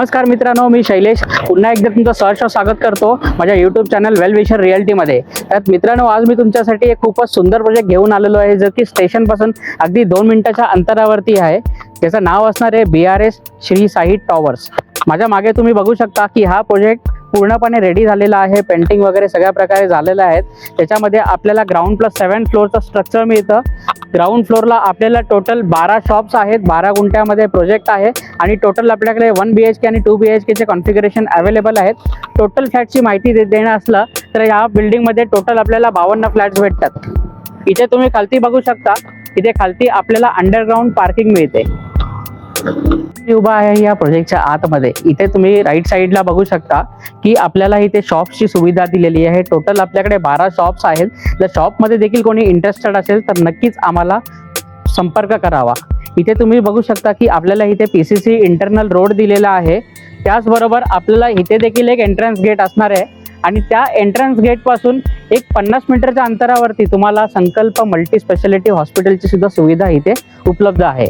नमस्कार मित्रांनो, मी शैलेश पुन्हा एकदा तुमचं सहर्ष स्वागत करतो माझ्या यूट्यूब चॅनल वेल विशर रिअल्टीमध्ये। त्यात मित्रांनो, आज मी तुमच्यासाठी एक खूपच सुंदर प्रोजेक्ट घेऊन आलेलो आहे, जो की स्टेशनपासून अगदी 2 मिनिटाच्या अंतरावरती आहे। त्याचं नाव असणार आहे BRS श्री साई टॉवर्स। माझ्या मागे तुम्ही बघू शकता की हा प्रोजेक्ट पूर्णपणे रेडी झालेला आहे, पेंटिंग वगैरे सगळ्या प्रकारे झालेलं आहे। त्याच्यामध्ये आपल्याला ग्राउंड प्लस 7 फ्लोअरचं स्ट्रक्चर मिळतं। ग्राउंड फ्लोअरला आपल्याला टोटल 12 शॉप्स आहेत, 12 गुंठ्यामध्ये प्रोजेक्ट आहे आणि टोटल आपल्याकडे 1 BHK आणि 2 BHK चे कॉन्फिगरेशन अवेलेबल आहेत। टोटल फ्लॅटची माहिती देणं असलं तर या बिल्डिंगमध्ये टोटल आपल्याला 52 फ्लॅट्स भेटतात। इथे तुम्ही खालती बघू शकता, इथे खालती आपल्याला अंडरग्राउंड पार्किंग मिळते। मी उभा आहे या प्रोजेक्टच्या आतमध्ये। इथे तुम्ही राईट साईडला बघू शकता की आपल्याला इथे शॉप्सची सुविधा दिलेली आहे। टोटल आपल्याकडे 12 शॉप्स आहेत। जर शॉपमध्ये देखील कोणी इंटरेस्टेड असेल तर नक्कीच आम्हाला संपर्क करावा। इथे तुम्ही बघू शकता की आपल्याला इथे PCC इंटरनल रोड दिलेला आहे। त्याचबरोबर आपल्याला इथे देखील एक एंट्रन्स गेट असणार आहे आणि त्या एंट्रन्स गेटपासून एक 50 मीटरच्या अंतरावरती तुम्हाला संकल्प मल्टी स्पेशालिटी हॉस्पिटलची सुद्धा सुविधा इथे उपलब्ध आहे।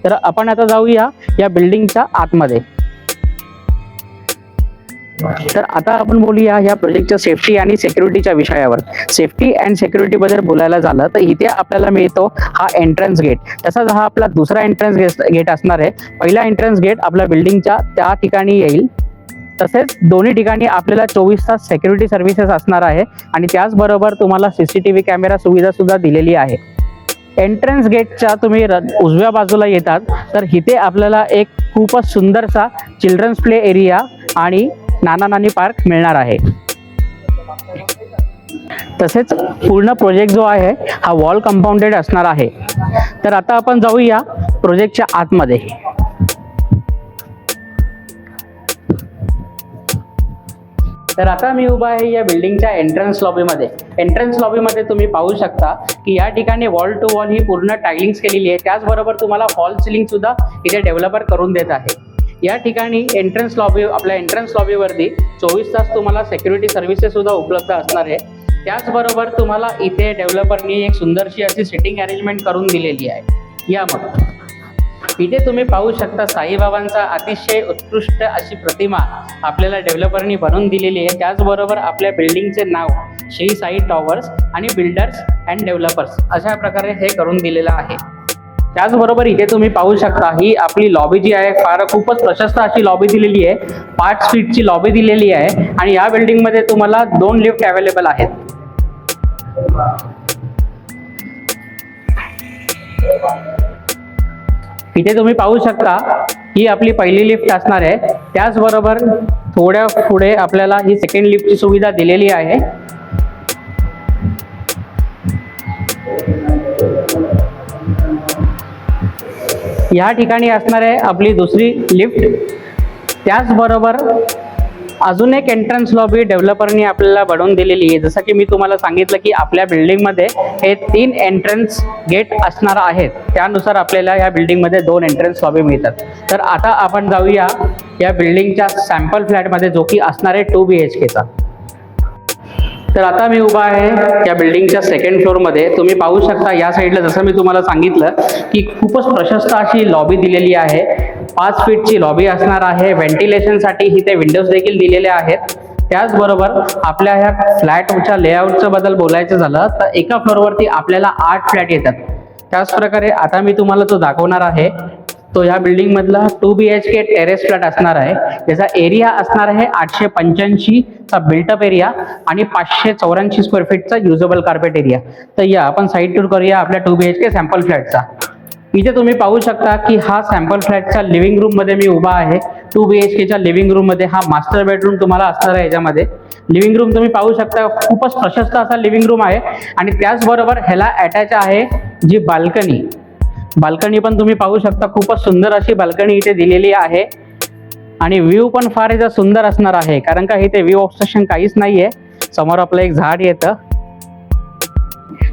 तर आपण आता जाऊया या बिल्डिंगच्या आतमध्ये। तर आता आपण बोलूया या प्रोजेक्टच्या सेफ्टी आणि सिक्युरिटीच्या विषयावर। सेफ्टी अँड सिक्युरिटी बद्दल बोलायला झालं तर इथे आपल्याला मिळतो हा एंट्रन्स गेट। तसाच हा आपला दुसरा एंट्रन्स गेट असणार आहे। पहिला एंट्रन्स गेट आपल्या बिल्डिंगच्या त्या ठिकाणी येईल। तसेच दोन्ही ठिकाणी आपल्याला 24 तास सिक्युरिटी सर्व्हिसेस असणार आहे आणि त्याचबरोबर तुम्हाला CCTV कॅमेरा सुविधा सुद्धा दिलेली आहे। एंट्रन्स गेटच्या तुम्ही उजव्या बाजूला येतात तर इथे आपल्याला एक खूपच सुंदरसा चिल्ड्रन्स प्ले एरिया आणि नाना नानी पार्क मिळणार आहे। तसेच पूर्ण प्रोजेक्ट जो आहे हा वॉल कंपाऊंडेड असणार आहे। तर आता आपण जाऊया प्रोजेक्टच्या आतमध्ये। तर आता मी उभा आहे या बिल्डिंगच्या एंट्रन्स लॉबीमध्ये। एंट्रन्स लॉबीमध्ये तुम्ही पाहू शकता की या ठिकाणी वॉल टू वॉल ही पूर्ण टायलिंग्स केलेली आहे। त्याचबरोबर तुम्हाला फॉल सिलिंग सुद्धा इथे डेव्हलपर करून देत आहे। या ठिकाणी एंट्रन्स लॉबी आपल्या एंट्रन्स लॉबीवरती 24 तास तुम्हाला सिक्युरिटी सर्व्हिसेस सुद्धा उपलब्ध असणार आहे। त्याचबरोबर तुम्हाला इथे डेव्हलपरनी एक सुंदरशी अशी सिटिंग अरेंजमेंट करून दिलेली आहे। या मग इथे तुम्ही पाहू शकता साईबाबांचा अतिशय उत्कृष्ट अशी प्रतिमा आपल्याला डेव्हलपरनी बनवून दिलेली आहे। त्याचबरोबर आपल्या बिल्डिंगचे नाव श्री साई टॉवर्स आणि बिल्डर्स अँड डेव्हलपर्स अशा प्रकारे हे करून दिलेलं आहे। त्याचबरोबर इथे तुम्ही पाहू शकता ही आपली लॉबी जी आहे खूपच प्रशस्त अशी लॉबी दिलेली आहे। 5 फीटची लॉबी दिलेली आहे आणि या बिल्डिंगमध्ये तुम्हाला 2 लिफ्ट अवेलेबल आहेत। इथे तुम्ही पाहू शकता ही आपली पहिली लिफ्ट असणार आहे। त्याचबरोबर थोड्या पुढे आपल्याला ही सेकंड लिफ्टची सुविधा दिलेली आहे। या ठिकाणी असणार आहे आपली दुसरी लिफ्ट। त्याचबरोबर अजून एक एंट्रन्स लॉबी डेव्हलपरनी आपल्याला बनवून दिलेली आहे। जसं की मी तुम्हाला सांगितलं की आपल्या बिल्डिंगमध्ये हे 3 एंट्रन्स गेट असणार आहेत, त्यानुसार आपल्याला या बिल्डिंगमध्ये 2 एंट्रन्स लॉबी मिळतात। तर आता आपण जाऊया या बिल्डिंगच्या सॅम्पल फ्लॅटमध्ये, जो की असणार आहे 2 BHKचा। तर आता मी उभा आहे या बिल्डिंगच्या 2nd फ्लोअरमध्ये। तुम्ही पाहू शकता या साईडला जसं मी तुम्हाला सांगितलं की खूपच प्रशस्त अशी लॉबी दिलेली आहे। 5 फीटची लॉबी असणार आहे। व्हेंटिलेशनसाठी इथे विंडोज देखील दिलेले आहेत। त्याचबरोबर आपल्या ह्या फ्लॅटच्या लेआउटच्या बद्दल बोलायचं झालं तर एका फ्लोअरवरती आपल्याला 8 फ्लॅट येतात। त्याचप्रकारे आता मी तुम्हाला तो दाखवणार आहे। तो या बिल्डिंग मधला 2 BHK टेरेस फ्लॅट असणार आहे। त्याचा एरिया असणार आहे 885 चा बिल्टअप एरिया आणि 584 स्क्वेअर फीटचा युजेबल कार्पेट एरिया। तर या आपण साईड टूर करूया आपल्या 2 BHK सॅम्पल फ्लॅटचा। इथे तुम्ही पाहू शकता की हा सॅम्पल फ्लॅटच्या लिव्हिंग रूम मध्ये मी उभा आहे। 2 BHKच्या लिव्हिंग रूम मध्ये हा मास्टर बेडरूम तुम्हाला असणार आहे। याच्यामध्ये लिव्हिंग रूम तुम्ही पाहू शकता खूपच प्रशस्त असा लिव्हिंग रूम आहे आणि त्याचबरोबर ह्याला अटॅच आहे जी बाल्कनी पण तुम्ही पाहू शकता। खूपच सुंदर अशी बाल्कनी इथे दिलेली आहे आणि व्ह्यू पण फार इथं सुंदर असणार आहे, कारण का इथे व्ह्यू ऑब्स्ट्रक्शन काहीच नाहीये। समोर आपलं एक झाड येतं।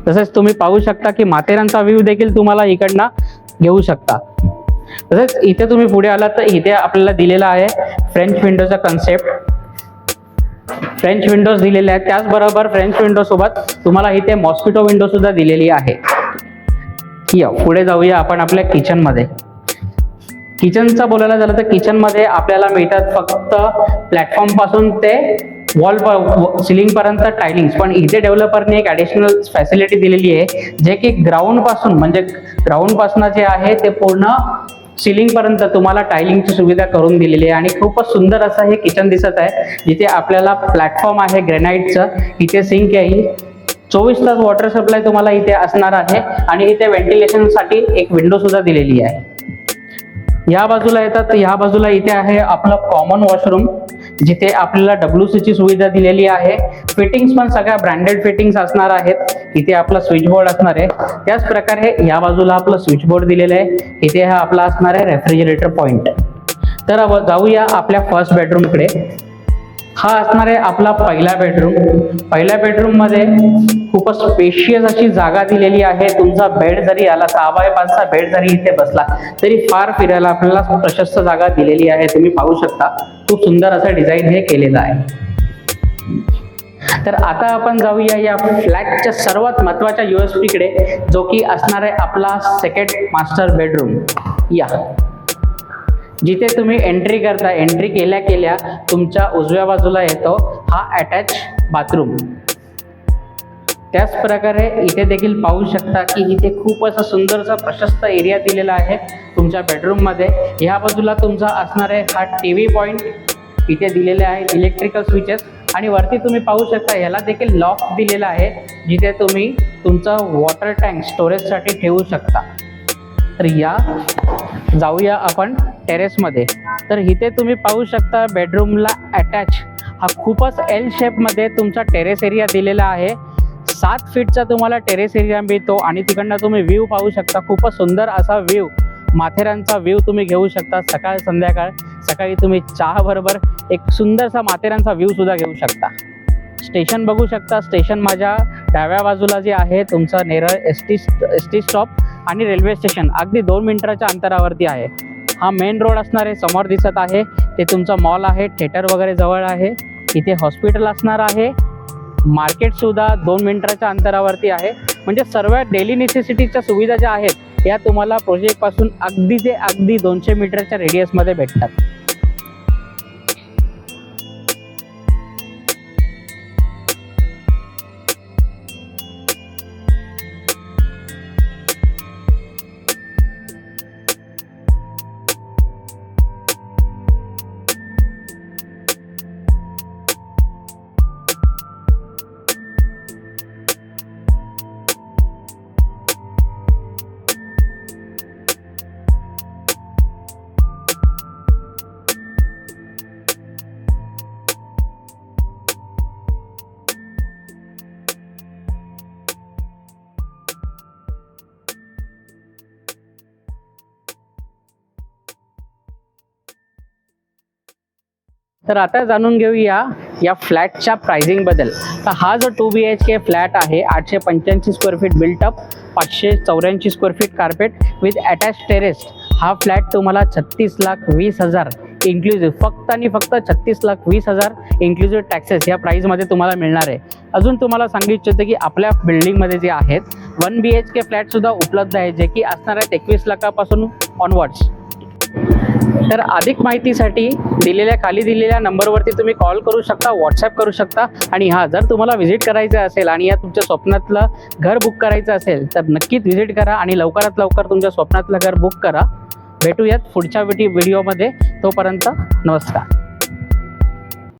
तसेच तुम्ही पाहू शकता की माथेरानचा व्ह्यू देखील तुम्हाला इकडनं घेऊ शकता। तसेच इथे तुम्ही पुढे आलात तर इथे आपल्याला दिलेला आहे फ्रेंच विंडोचा कन्सेप्ट। फ्रेंच विंडोज दिलेले आहेत। त्याचबरोबर फ्रेंच विंडो सोबत तुम्हाला इथे मॉस्किटो विंडो सुद्धा दिलेली आहे। या पुढे जाऊया आपण आपल्या किचन मध्ये। किचनचं बोलायला झालं तर किचनमध्ये आपल्याला मिळतात फक्त प्लॅटफॉर्म पासून ते वॉल सिलिंग पर्यंत टायलिंग्स, पण इथे डेव्हलपरने एक ॲडिशनल फॅसिलिटी दिलेली आहे जे की ग्राउंड पासून जे आहे ते पूर्ण सिलिंग पर्यंत तुम्हाला टायलिंगची सुविधा करून दिलेली आहे. आणि खूपच सुंदर असं हे किचन दिसत आहे, जिथे आपल्याला प्लॅटफॉर्म आहे ग्रेनाइटचं, इथे सिंक येईल, 24 तास वॉटर सप्लाय तुम्हाला इथे असणार आहे आणि इथे व्हेंटिलेशनसाठी एक विंडो सुद्धा दिलेली आहे. या बाजूला येतात, या बाजूला इथे आहे आपलं कॉमन वॉशरूम, जिथे आपल्याला WC ची सुविधा दिलेली आहे. फिटिंग्स पण सगळ्या ब्रँडेड फिटिंग्स असणार आहेत. इथे आपला स्विच बोर्ड असणार आहे. त्याच प्रकारे या बाजूला आपलं स्विच बोर्ड दिलेलं आहे. इथे हा आपला असणार आहे रेफ्रिजरेटर पॉइंट. तर जाऊया आपल्या फर्स्ट बेडरूमकडे. हा असणार आहे आपला पहिला बेडरूम. पहिल्या बेडरूम मध्ये खूपच स्पेशियस अशी जागा दिलेली आहे. तुमचा बेड जरी आला 6x5चा बेड जरी इथे बसला तरी फार फिरायला आपल्याला प्रशस्त जागा दिलेली आहे. तुम्ही पाहू शकता खूप सुंदर असं डिझाईन हे केलेलं आहे. तर आता आपण जाऊया या फ्लॅटच्या सर्वात महत्त्वाच्या USP कडे, जो की असणार आहे आपला सेकंड मास्टर बेडरूम. या जिथे तुम्ही एंट्री करता, एंट्री केल्या केल्या तुमच्या उजव्या बाजूला येतो हा अटॅच बाथरूम. त्याच प्रकारे इथे देखील पाहू शकता की इथे खूप असा सुंदरसा प्रशस्त एरिया दिलेला आहे तुमच्या बेडरूममध्ये. ह्या बाजूला तुमचा असणार आहे हा TV पॉइंट, इथे दिलेले आहे इलेक्ट्रिकल स्विचेस. आणि वरती तुम्ही पाहू शकता याला देखील लॉक दिलेला आहे, जिथे तुम्ही तुमचा वॉटर टँक स्टोरेजसाठी ठेवू शकता. तर या जाऊया आपण टेरेसमध्ये. तर इथे तुम्ही पाहू शकता बेडरूमला अटॅच हा खूपच L शेपमध्ये तुमचा टेरेस एरिया दिलेला आहे. 7 फीटचा तुम्हाला टेरेस एरिया मिळतो आणि तिकडनं तुम्ही व्ह्यू पाहू शकता. खूपच सुंदर असा व्ह्यू, माथेरानचा व्ह्यू तुम्ही घेऊ शकता. सकाळ संध्याकाळ, सकाळी तुम्ही चहा बरोबर एक सुंदरसा माथेरानचा व्ह्यू सुद्धा घेऊ शकता. स्टेशन बघू शकता. स्टेशन माझ्या डाव्या बाजूला जे आहे तुमचं नेरळ एस टी स्टॉप आणि रेल्वे स्टेशन अगदी 2 मिनिटाच्या अंतरावरती आहे. हा मेन रोड असणार आहे, समोर दिसत आहे ते तुमचा मॉल आहे, थिएटर वगैरे जवळ आहे. इथे हॉस्पिटल असणार आहे, मार्केट सुद्धा 2 मिनिटाच्या अंतरावरती आहे. म्हणजे सर्व डेली नेसेसिटीच्या सुविधा ज्या आहेत या तुम्हाला प्रोजेक्टपासून अगदी ते अगदी 200 मीटरच्या रेडियसमध्ये भेटतात. तर आता जाणून घेऊया या फ्लॅटच्या प्राइसिंग बद्दल. तर हा जो 2 BHK फ्लॅट आहे 885 square feet built up, 584 square feet carpet with attach terrace. हा फ्लॅट तुम्हाला 36,20,000 इन्क्लुझिव्ह, फक्त आणि फक्त 36,20,000 इन्क्लुझिव्ह टॅक्सेस या प्राईजमध्ये तुम्हाला मिळणार आहे. अजून तुम्हाला सांगू इच्छितो की आपल्या बिल्डिंगमध्ये जे आहेत 1 BHK फ्लॅटसुद्धा उपलब्ध आहे, जे की असणार आहेत 21 लाखापासून ऑनवर्ड्स. तर अधिक माहितीसाठी खाली दिलेल्या नंबरवरती तुम्ही कॉल करू शकता, व्हॉट्सॲप करू शकता. आणि जर तुम्हाला व्हिजिट करायचं असेल आणि या तुमच्या स्वप्नातलं घर बुक करायचं असेल तर नक्कीच व्हिजिट करा आणि लवकरात लवकर तुमच्या स्वप्नातलं घर बुक करा. भेटूयात पुढच्या व्हिडिओमध्ये. तोपर्यंत नमस्कार.